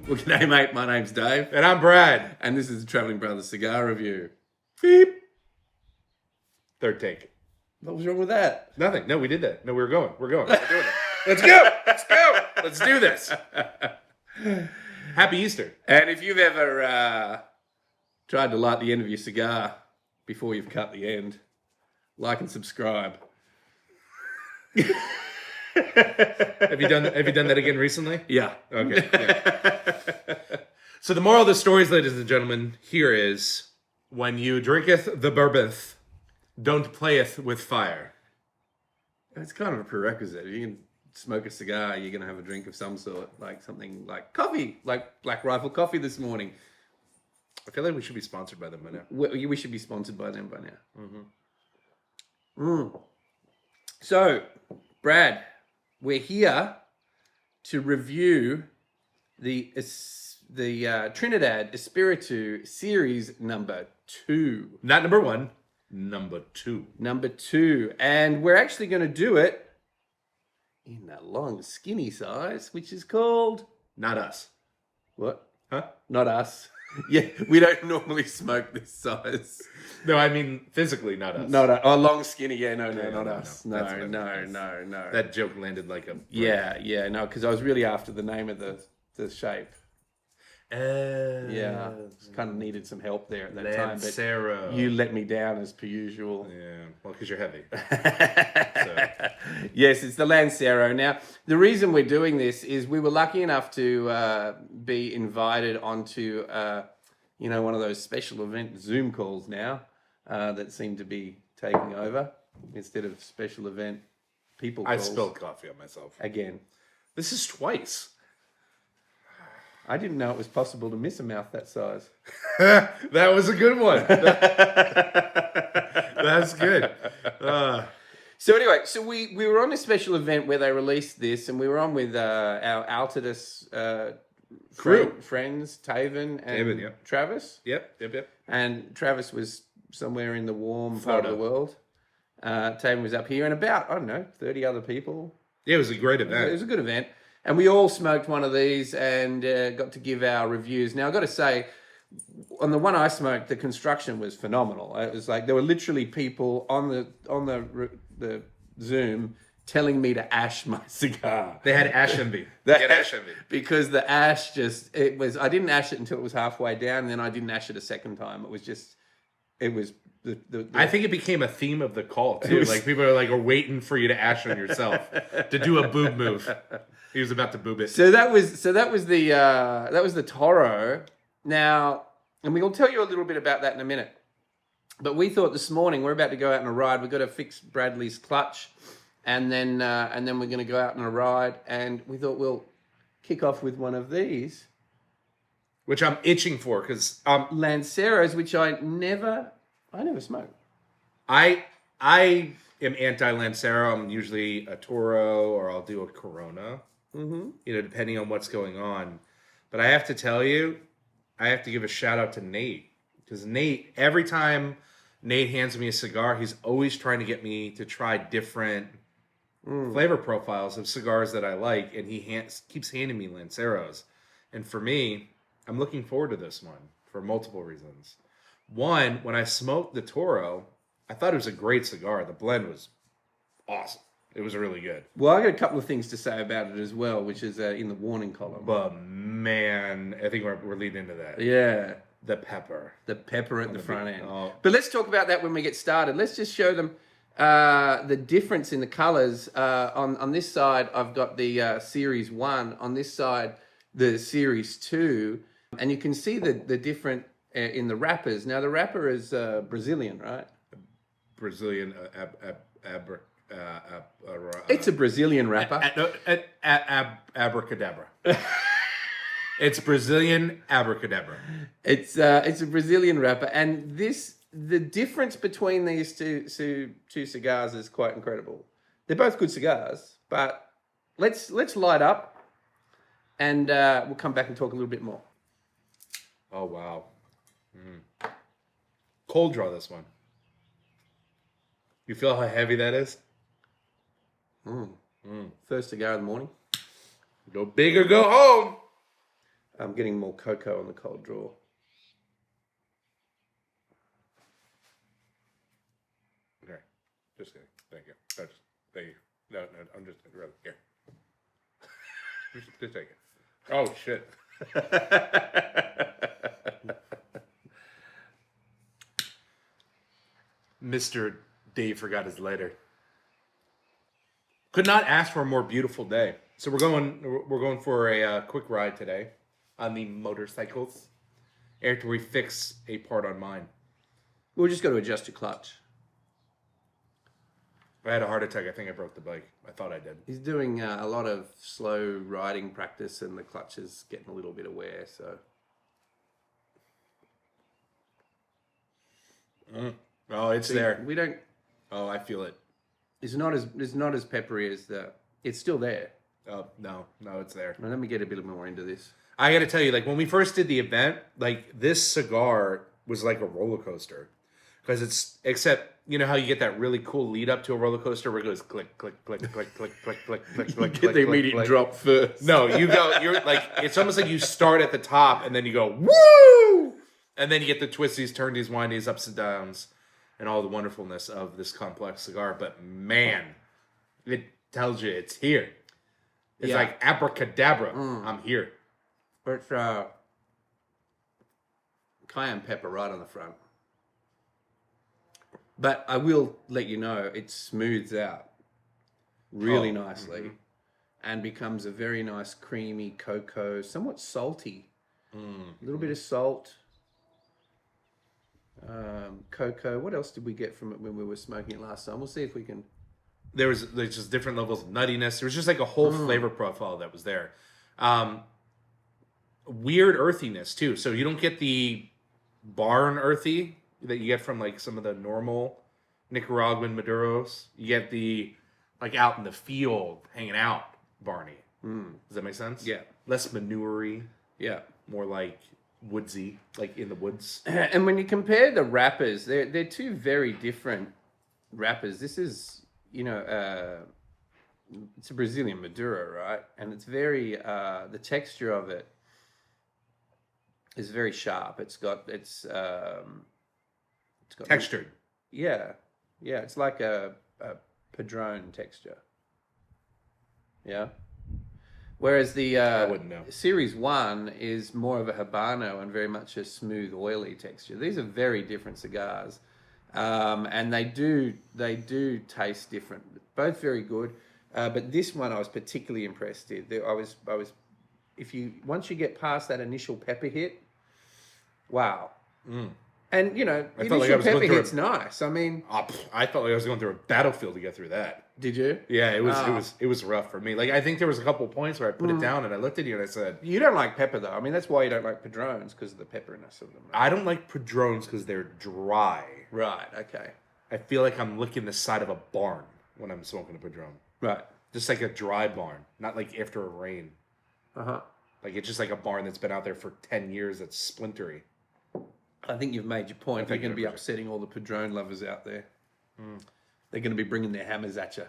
Well, g'day, mate. My name's Dave. And I'm Brad. And this is the Traveling Brothers Cigar Review. Beep. Third take. What was wrong with that? Nothing. No, we did that. No, we're going. We're doing it. Let's go. Let's go. Let's do this. Happy Easter. And if you've ever tried to light the end of your cigar before you've cut the end, like and subscribe. Have you done that again recently? Yeah. Okay. Yeah. So the moral of the stories, ladies and gentlemen, here is: when you drinketh the bourbonth, don't playeth with fire. It's kind of a prerequisite. If you can smoke a cigar, you're going to have a drink of some sort, like something like coffee, like Black Rifle coffee this morning. I feel like we should be sponsored by them by now. We should be sponsored by them by now. Mm-hmm. So, Brad, we're here to review the Trinidad Espiritu series number 2. Not number 1, number 2. Number 2. And we're actually going to do it in that long, skinny size, which is called... Not us. What? Huh? Not us. Yeah, we don't normally smoke this size. No, I mean physically, not us. Long, skinny. Yeah, not us. No. That joke landed like a... No, because I was really after the name of the shape. Yeah, kind of needed some help there at that time. Lancero. But you let me down as per usual. Yeah, well, because you're heavy. Yes, it's the Lancero. Now, the reason we're doing this is we were lucky enough to be invited onto, one of those special event Zoom calls now that seem to be taking over instead of special event people calls. I spilled coffee on myself. Again. This is twice. I didn't know it was possible to miss a mouth that size. That was a good one. That's good. So anyway, we were on a special event where they released this, and we were on with our Altidas friends, Taven and yep. Travis. Yep. And Travis was somewhere in the warm Florida. part of the world. Taven was up here, and about, 30 other people. Yeah, it was a great event. It was a good event. And we all smoked one of these and got to give our reviews. Now, I've got to say, on the one I smoked, the construction was phenomenal. It was like there were literally people on the Zoom telling me to ash my cigar. They had ash envy. Because the ash I didn't ash it until it was halfway down, and then I didn't ash it a second time. I think it became a theme of the call too. Like people are waiting for you to ash on yourself to do a boob move. He was about to boob it. So that was the Toro. Now, and we'll tell you a little bit about that in a minute. But we thought this morning we're about to go out on a ride. We've got to fix Bradley's clutch, and then we're going to go out on a ride. And we thought we'll kick off with one of these, which I'm itching for because Lanceros, which I never smoke. I am anti-Lancero. I'm usually a Toro or I'll do a Corona. Mm-hmm. Depending on what's going on. But I have to tell you, I have to give a shout out to Nate. Because Nate, every time Nate hands me a cigar, he's always trying to get me to try different flavor profiles of cigars that I like. And he keeps handing me Lanceros. And for me, I'm looking forward to this one for multiple reasons. One, when I smoked the Toro, I thought it was a great cigar. The blend was awesome. It was really good. Well, I got a couple of things to say about it as well, which is in the warning column. But man, I think we're leading into that. Yeah. The pepper. The pepper at the front end. Oh. But let's talk about that when we get started. Let's just show them the difference in the colors. On this side, I've got the Series 1. On this side, the Series 2. And you can see the different in the wrappers. Now, the wrapper is Brazilian, right? Brazilian it's a Brazilian wrapper. Abracadabra. It's Brazilian abracadabra. It's a Brazilian wrapper, and the difference between these two cigars is quite incredible. They're both good cigars, but let's light up, and we'll come back and talk a little bit more. Oh wow! Cold draw this one. You feel how heavy that is? First cigar of the morning. Go big or go home. I'm getting more cocoa on the cold draw. Okay. Just kidding. Thank you. Thank you. No, I'm just rather here. just take it. Oh shit. Mr. Dave forgot his lighter. Could not ask for a more beautiful day. So we're going for a quick ride today on the motorcycles after we fix a part on mine. We'll just got to adjust your clutch. I had a heart attack. I think I broke the bike. I thought I did. He's doing a lot of slow riding practice, and the clutch is getting a little bit of wear. So. Oh, it's there. We don't. Oh, I feel it. It's not as peppery as the. It's still there. Oh no, it's there. Now, let me get a bit more into this. I got to tell you, like when we first did the event, like this cigar was like a roller coaster, because it's except you know how you get that really cool lead up to a roller coaster where it goes click click click click click click click click click. Get the immediate drop first. No, you're like it's almost like you start at the top and then you go woo, and then you get the twisties, turnies, windies, ups and downs, and all the wonderfulness of this complex cigar. But man, it tells you it's here. It's like abracadabra. I'm here. It's cayenne pepper right on the front. But I will let you know, it smooths out really nicely and becomes a very nice creamy cocoa, somewhat salty. A little bit of salt. Cocoa. What else did we get from it when we were smoking it last time? We'll see if we can... There's just different levels of nuttiness. There was just like a whole flavor profile that was there. Weird earthiness too. So you don't get the barn earthy that you get from like some of the normal Nicaraguan Maduros. You get the like out in the field hanging out Barney. Does that make sense? Yeah. Less manure-y. Yeah. More like woodsy, like in the woods. And when you compare the wrappers, they're two very different wrappers. This is, you know, it's a Brazilian Maduro, right? And it's very, the texture of it is very sharp. It's got Textured. Yeah. It's like a Padron texture. Yeah. Whereas the I wouldn't know. Series 1 is more of a Habano and very much a smooth, oily texture. These are very different cigars, and they do taste different. Both very good, but this one I was particularly impressed with. I was once you get past that initial pepper hit, wow. And, you know, the initial pepper hit's nice. I mean... I felt like I was going through a battlefield to get through that. Did you? Yeah, it was rough for me. Like, I think there was a couple points where I put it down and I looked at you and I said... You don't like pepper, though. I mean, that's why you don't like Padrones, because of the pepperiness of them. Right? I don't like Padrones because they're dry. Right, okay. I feel like I'm licking the side of a barn when I'm smoking a Padron. Right. Just like a dry barn, not like after a rain. Uh-huh. Like, it's just like a barn that's been out there for 10 years that's splintery. I think you've made your point. You're going to be upsetting all the Padron lovers out there. They're going to be bringing their hammers at you.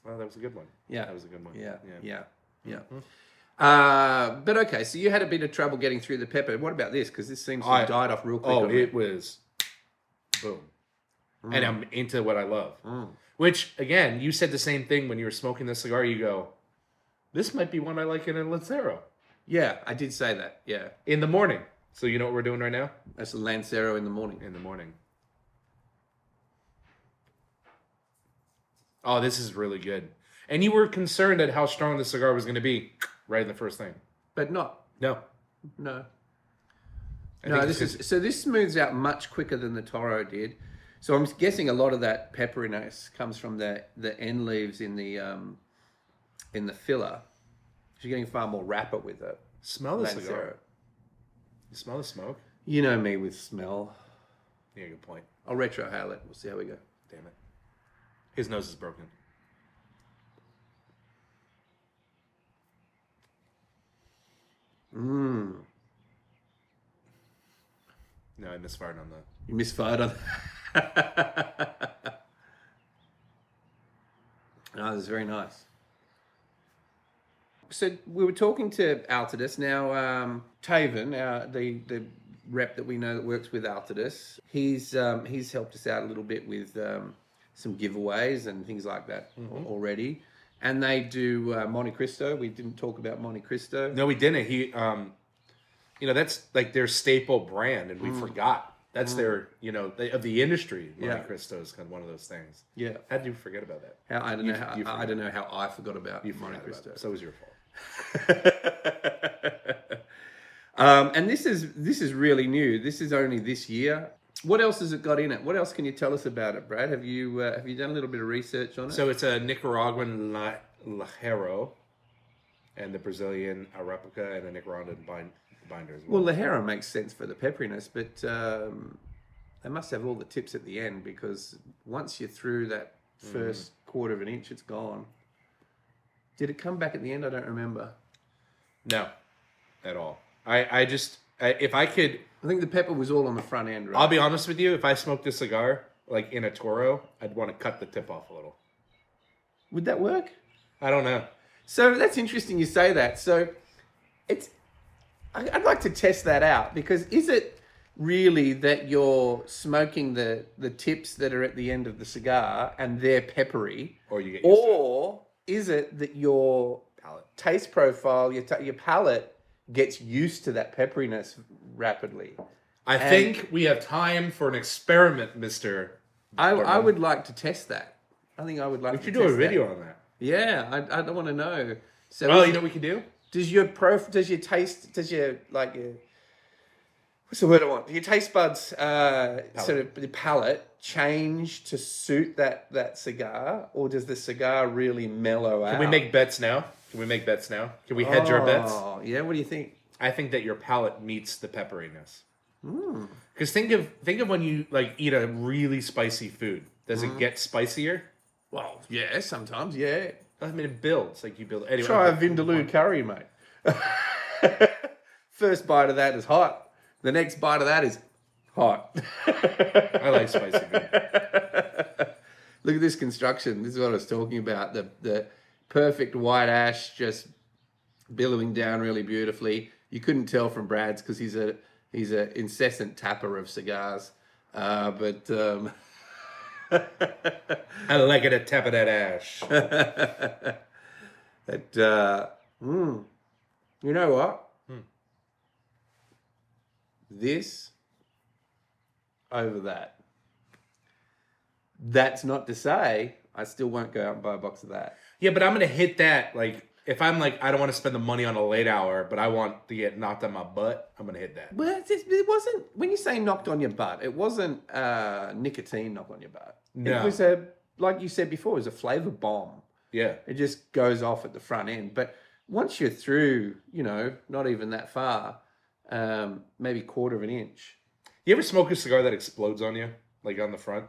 Well, that was a good one. Yeah. That was a good one. Yeah. But okay, so you had a bit of trouble getting through the pepper. What about this? Because this seems to have died off real quick. Oh, it was boom. And I'm into what I love. Which, again, you said the same thing when you were smoking the cigar. You go, this might be one I like in a Lancero. Yeah, I did say that. Yeah. In the morning. So you know what we're doing right now? That's a Lancero in the morning. In the morning. Oh, this is really good. And you were concerned at how strong the cigar was going to be right in the first thing. But not. No. This smooths out much quicker than the Toro did. So I'm guessing a lot of that pepperiness comes from the end leaves in the filler. You're getting far more wrapper with it. Smell the cigar. You smell the smoke? You know me with smell. Yeah, good point. I'll retrohale it. We'll see how we go. Damn it. His nose is broken. No, I misfired on that. You misfired on No, this is very nice. So we were talking to Altidas. Now, Taven, the rep that we know that works with Altidas, he's helped us out a little bit with some giveaways and things like that already. And they do Monte Cristo. We didn't talk about Monte Cristo. No, we didn't. He, that's like their staple brand, and we forgot. That's their, of the industry. Monte Cristo is kind of one of those things. Yeah. How did you forget about that? I don't know how I forgot about Monte Cristo. So it was your fault. And this is really new. This is only this year. What else has it got in it? What else can you tell us about it, Brad? Have you done a little bit of research on it? So it's a Nicaraguan Lancero, and the Brazilian replica, and a Nicaraguan binder as well. Well, Lajero makes sense for the pepperiness, but they must have all the tips at the end, because once you're through that first quarter of an inch, it's gone. Did it come back at the end? I don't remember. No, at all. If I could... I think the pepper was all on the front end, right? I'll be honest with you. If I smoked a cigar, like in a Toro, I'd want to cut the tip off a little. Would that work? I don't know. So that's interesting you say that. So I'd like to test that out, because is it really that you're smoking the tips that are at the end of the cigar and they're peppery? Or you get is it that your palate taste profile, your palate gets used to that pepperiness rapidly? I think we have time for an experiment, Mr. I would like to test that. I think I would like to test that. We should do a video on that. Yeah, I don't want to know. So you know what we can do? Does your what's the word I want? Your taste buds, sort of the palate change to suit that cigar, or does the cigar really mellow out? Can we make bets now? Can we hedge our bets? Oh, yeah. What do you think? I think that your palate meets the pepperiness. Because think of when you eat a really spicy food. Does it get spicier? Well, yeah, sometimes, yeah. I mean, it builds. You build. Anyway, try a Vindaloo curry, mate. First bite of that is hot. The next bite of that is hot. I like spicy food. Look at this construction. This is what I was talking about. The perfect white ash just billowing down really beautifully. You couldn't tell from Brad's because he's a incessant tapper of cigars. But I like it a tap of that ash. You know what? This over that. That's not to say I still won't go out and buy a box of that. Yeah, but I'm going to hit that. If I'm I don't want to spend the money on a late hour, but I want to get knocked on my butt, I'm going to hit that. But it wasn't, when you say knocked on your butt, it wasn't nicotine knock on your butt. No. It was like you said before, it was a flavor bomb. Yeah. It just goes off at the front end. But once you're through, not even that far, maybe quarter of an inch. You ever smoke a cigar that explodes on you, on the front?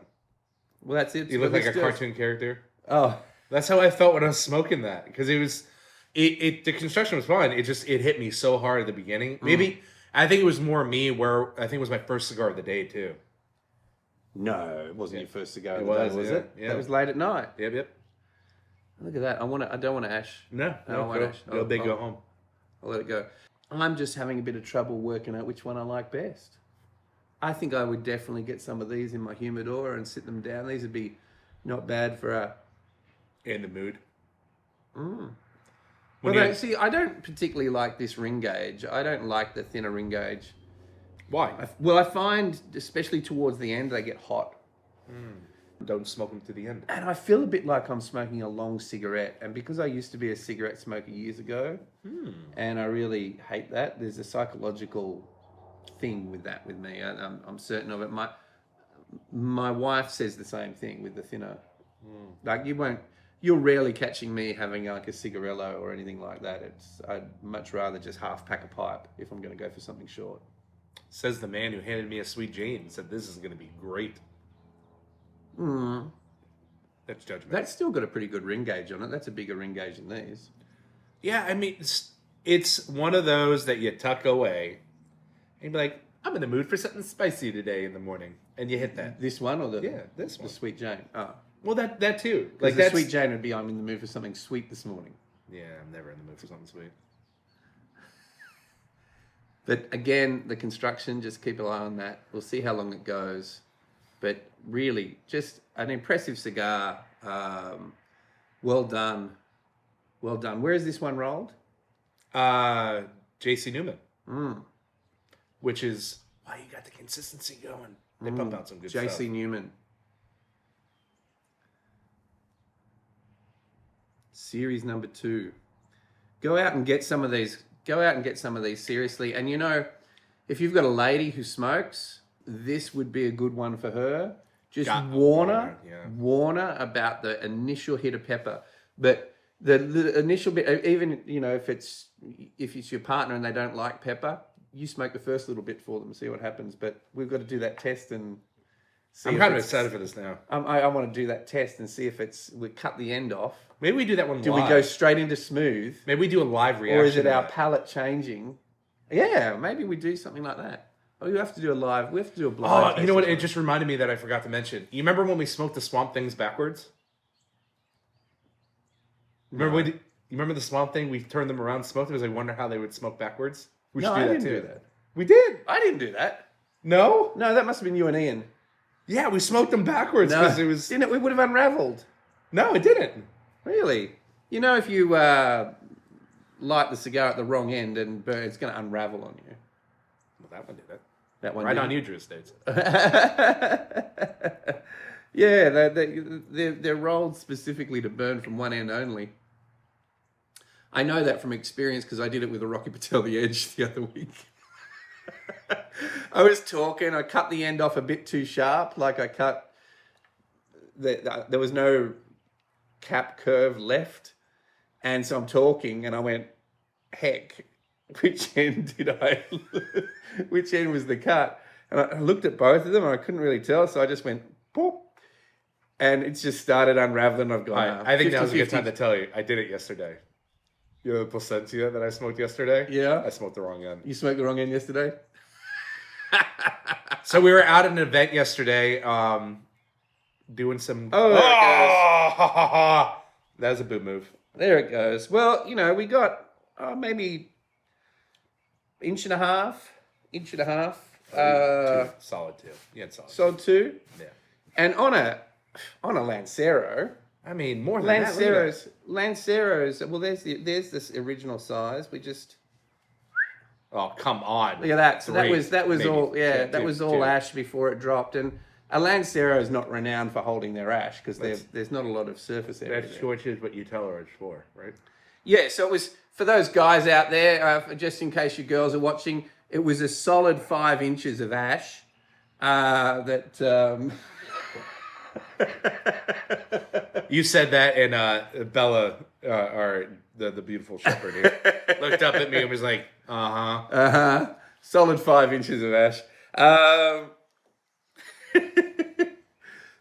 Well, that's it. You look like a cartoon character. Oh, that's how I felt when I was smoking that, because it was, the construction was fine. It hit me so hard at the beginning. Maybe I think it was more me, where I think it was my first cigar of the day too. No, it wasn't your first cigar. It was, was it? Yeah. That was late at night. Yep. Look at that. I don't want to ash. No, I want ash. Go big, go home. I'll let it go. I'm just having a bit of trouble working out which one I like best. I think I would definitely get some of these in my humidor and sit them down. These would be not bad for a... In the mood. See, I don't particularly like this ring gauge. I don't like the thinner ring gauge. Why? I find, especially towards the end, they get hot. Don't smoke them to the end. And I feel a bit like I'm smoking a long cigarette. And because I used to be a cigarette smoker years ago, and I really hate that, there's a psychological thing with that with me. I'm certain of it. My wife says the same thing with the thinner. You're rarely catching me having a cigarillo or anything like that. I'd much rather just half pack a pipe if I'm going to go for something short. Says the man who handed me a Sweet Jane and said this is going to be great. That's judgment. That's still got a pretty good ring gauge on it. That's a bigger ring gauge than these. Yeah, I mean, it's one of those that you tuck away and be like, I'm in the mood for something spicy today in the morning. And you hit that. This one or this one. The Sweet Jane? Oh. Well, that too. The Sweet Jane would be, I'm in the mood for something sweet this morning. Yeah, I'm never in the mood for something sweet. But again, the construction, just keep an eye on that. We'll see how long it goes. But really, just an impressive cigar. Well done. Well done. Where is this one rolled? JC Newman. Which is why you got the consistency going. They pump out some good stuff. JC Newman. Series number 2. Go out and get some of these. Go out and get some of these, seriously. And you know, if you've got a lady who smokes, this would be a good one for her. Just warn her about the initial hit of pepper. But the initial bit, even, you know, if it's your partner and they don't like pepper, you smoke the first little bit for them and see what happens. But we've got to do that test and see. I'm kind of excited for this now. I want to do that test and see if we cut the end off. Maybe we do that one live. Do we go straight into smooth? Maybe we do a live reaction. Or is it our palate changing? Yeah, maybe we do something like that. Oh, you have to do a live. We have to do a blind. Oh, you know what? It just reminded me that I forgot to mention. You remember when we smoked the Swamp Things backwards? You remember the Swamp Thing? We turned them around, smoked them, because I wonder how they would smoke backwards. We should do that too. Do that. We did. I didn't do that. No? No, that must have been you and Ian. Yeah, we smoked them backwards because it was. Didn't it? We would have unraveled. No, it didn't. Really? You know, if you light the cigar at the wrong end and burn, it's going to unravel on you. Well, that one did it. That one right did. on you, Drew States. Yeah, they're rolled specifically to burn from one end only. I know that from experience because I did it with a Rocky Patel the Edge the other week. I was talking, I cut the end off a bit too sharp, like I cut, there was no cap curve left, and so I'm talking and I went, heck, which end which end was the cut? And I looked at both of them and I couldn't really tell, so I just went, boop, and it just started unraveling. I've gone, I think that was a good time to tell you, I did it yesterday. You know the placentia that I smoked yesterday? Yeah. I smoked the wrong end. You smoked the wrong end yesterday? So we were out at an event yesterday, doing some. Oh, there it goes. That was a boot move. There it goes. Well, you know, we got maybe inch and a half. Solid 2. Yeah, solid. Solid 2. Yeah. And on a Lancero. I mean, more than Lanceros. Well, there's this original size. We just. Oh, come on! Look at that. So that was maybe. all. Yeah, that was all two. ash before it dropped. And a Lancero is not renowned for holding their ash because there's not a lot of surface area. That short is what you tell her it's for, right? Yeah. So it was for those guys out there. Just in case you girls are watching, it was a solid 5 inches of ash. You said that, and Bella, or the beautiful shepherd here, looked up at me and was like, solid 5 inches of ash.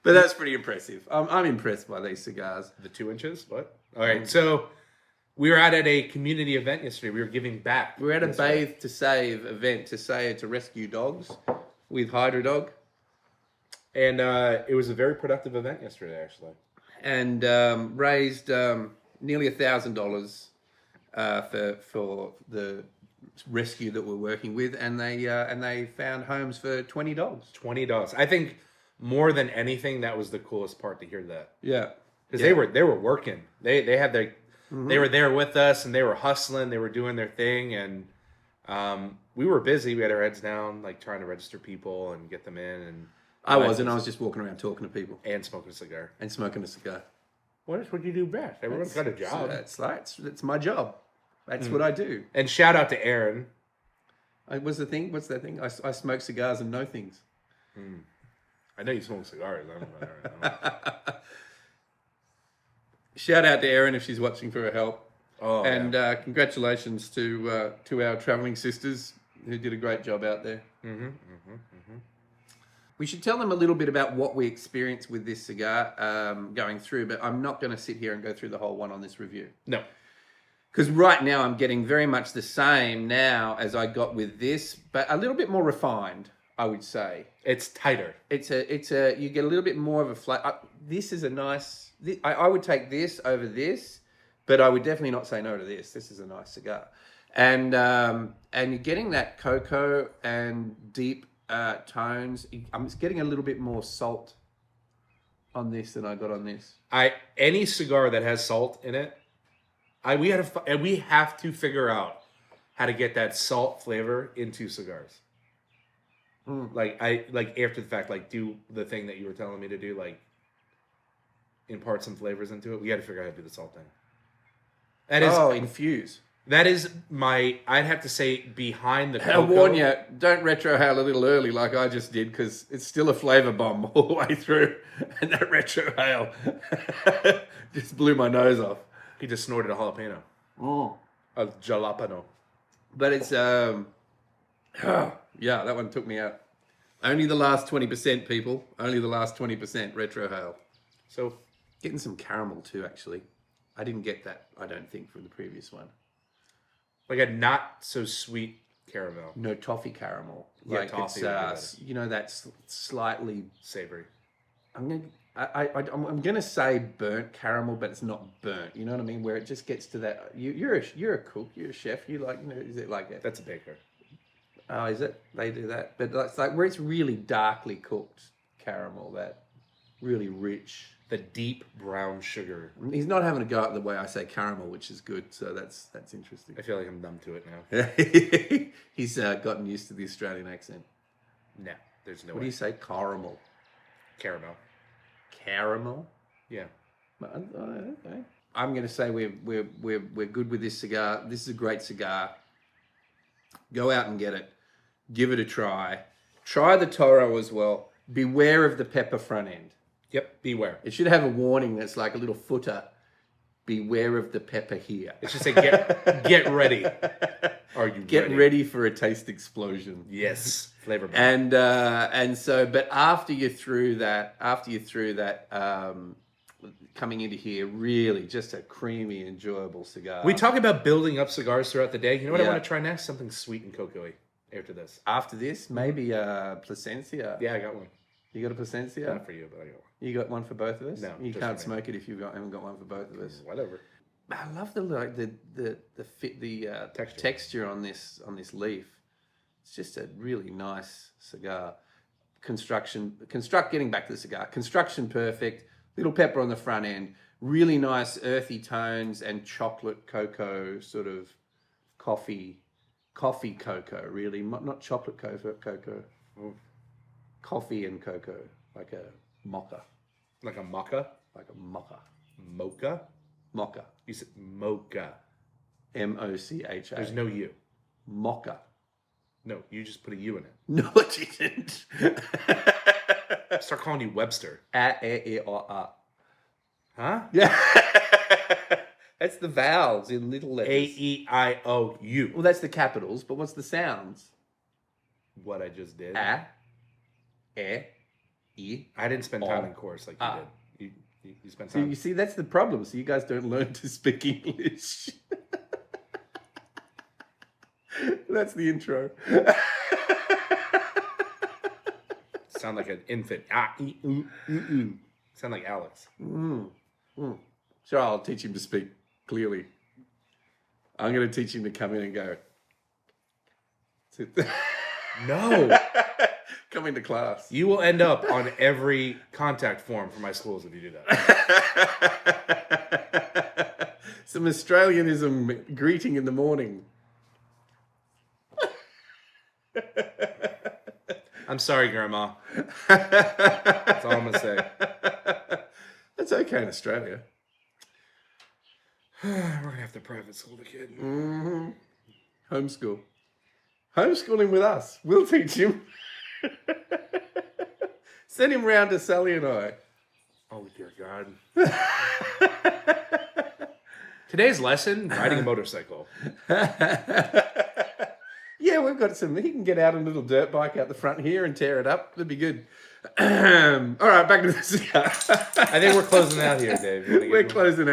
But that's pretty impressive. I'm impressed by these cigars. The 2 inches? What? All right. So we were out at a community event yesterday. We were giving back. We were at a Bathe to Save event to rescue dogs with Hydro Dog. And it was a very productive event yesterday, actually. And raised nearly $1,000 for the rescue that we're working with, and they found homes for 20 dogs. 20 dogs. I think more than anything, that was the coolest part to hear that. Yeah, because they were working. They had their they were there with us, and they were hustling. They were doing their thing, and we were busy. We had our heads down, like trying to register people and get them in. And I wasn't. I was just walking around talking to people and smoking a cigar. What else would you do best? Everyone's got a job. It's my job. That's what I do. And shout out to Aaron. What's the thing? What's that thing? I smoke cigars and know things. I know you smoke cigars. I don't know. Shout out to Erin if she's watching for her help. Oh, and congratulations to our traveling sisters who did a great job out there. We should tell them a little bit about what we experienced with this cigar going through, but I'm not going to sit here and go through the whole one on this review. No. Because right now I'm getting very much the same now as I got with this, but a little bit more refined, I would say. It's tighter. You get a little bit more of a flat. This is a nice. I would take this over this, But I would definitely not say no to this. This is a nice cigar. And you're getting that cocoa and deep tones. I'm getting a little bit more salt on this than I got on this. Any cigar that has salt in it, we have to figure out how to get that salt flavor into cigars. Like after the fact, like do the thing that you were telling me to do, like impart some flavors into it. We got to figure out how to do the salt thing. That is infuse. That is I'd have to say behind the cocoa. I'll warn you, don't retrohale a little early like I just did, because it's still a flavor bomb all the way through. And that retrohale just blew my nose off. He just snorted a jalapeno. Oh. A jalapeno. But it's, yeah, that one took me out. Only the last 20%, people. Only the last 20% retrohale. So, getting some caramel too, actually. I didn't get that, I don't think, from the previous one. Like a not so sweet caramel. No, toffee caramel. Yeah, like toffee it's that's slightly savory. I'm gonna say burnt caramel, but it's not burnt. You know what I mean? Where it just gets to that. You're a cook. You're a chef. You like, is it like that? That's a baker. Oh, is it? They do that, but it's like where it's really darkly cooked caramel, that really rich. The deep brown sugar. He's not having a go at the way I say caramel, which is good. So that's interesting. I feel like I'm numb to it now. He's gotten used to the Australian accent. No, there's no What way. do you say? Caramel. Caramel. Caramel. Yeah. Okay. I'm going to say we're good with this cigar. This is a great cigar. Go out and get it. Give it a try. Try the Toro as well. Beware of the pepper front end. Yep. Beware. It should have a warning that's like a little footer. Beware of the pepper here. It should say get ready. Are you Get ready for a taste explosion? Yes. Flavor bomb. And so, but after you're through that, coming into here, really just a creamy, enjoyable cigar. We talk about building up cigars throughout the day. You know what I Yeah. want to try next? Something sweet and cocoa-y after this. After this, maybe Plasencia. Yeah, I got one. You got a Plasencia? Not for you, but I got one. You got one for both of us? No, You just can't for me. smoke it if you haven't got one for both of us. Whatever. I love the texture on this leaf. It's just a really nice cigar. Getting back to the cigar. Construction perfect. Little pepper on the front end. Really nice earthy tones and chocolate cocoa, sort of coffee cocoa, really. Not chocolate cocoa. Coffee and cocoa, like a mocha. Like a maca? Like a mocha. Mocha? Mocha. You said mocha. M-O-C-H-A. There's no U. Mocha. No, you just put a U in it. No, I didn't. Start calling you Webster. A-E-I-O-R. Huh? Yeah. That's the vowels in little letters. A-E-I-O-U. Well, that's the capitals, but what's the sounds? What I just did. A, E, I didn't spend time in course like you did. You spent So time. you see, that's the problem. So you guys don't learn to speak English. That's the intro. Sound like an infant. Ah, ee, ooh, ooh, ooh. Sound like Alex. Sure, I'll teach him to speak clearly. I'm going to teach him to come in and go. No. Come into class. You will end up on every contact form for my schools if you do that. Some Australianism greeting in the morning. I'm sorry, Grandma. That's all I'm going to say. That's okay in Australia. We're going to have to private school the kid. Mm-hmm. Homeschool. Homeschooling with us. We'll teach him. Send him round to Sally and I. Oh, dear God. Today's lesson, riding a motorcycle. Yeah, we've got some. He can get out on a little dirt bike out the front here and tear it up. That'd be good. All right, back to the cigar. I think we're closing out here, Dave. We're closing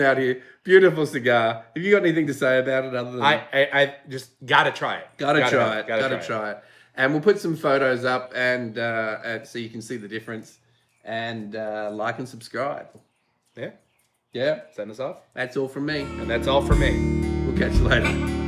out here. Beautiful cigar. Have you got anything to say about it other than... I just got to try it. Gotta try it. And we'll put some photos up and so you can see the difference. And like and subscribe. Yeah. Yeah. Send us off. That's all from me. And that's all for me. We'll catch you later.